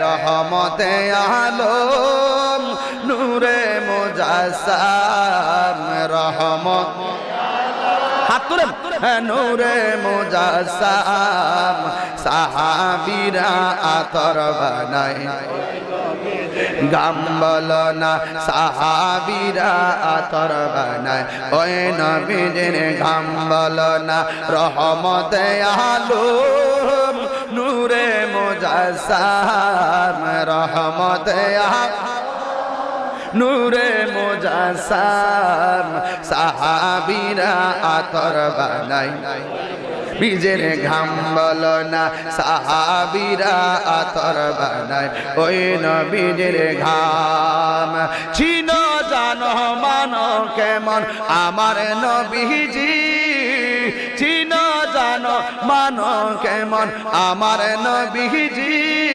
রহমতে আলম নূরে মুজাসসাম রহমত হাত তুলেন নূরে মুজাসসাম সাহাবীরা আতর বানায় গাম বলো না সাহাবীরা আতর বানায় ওই নবীজির গাম বলো না রহমতে আলম নূরে মুজাসসাম রহমতে নূরে মুজাসসাম সাহাবীরা আতর বানায় নিজের ঘাম বলো না সাহাবীরা আতর বানায় ওই নবীর ঘাম চিনো জানো মানো কেমন আমার নবীজি চিনো জানো মানো কেমন আমার নবীজি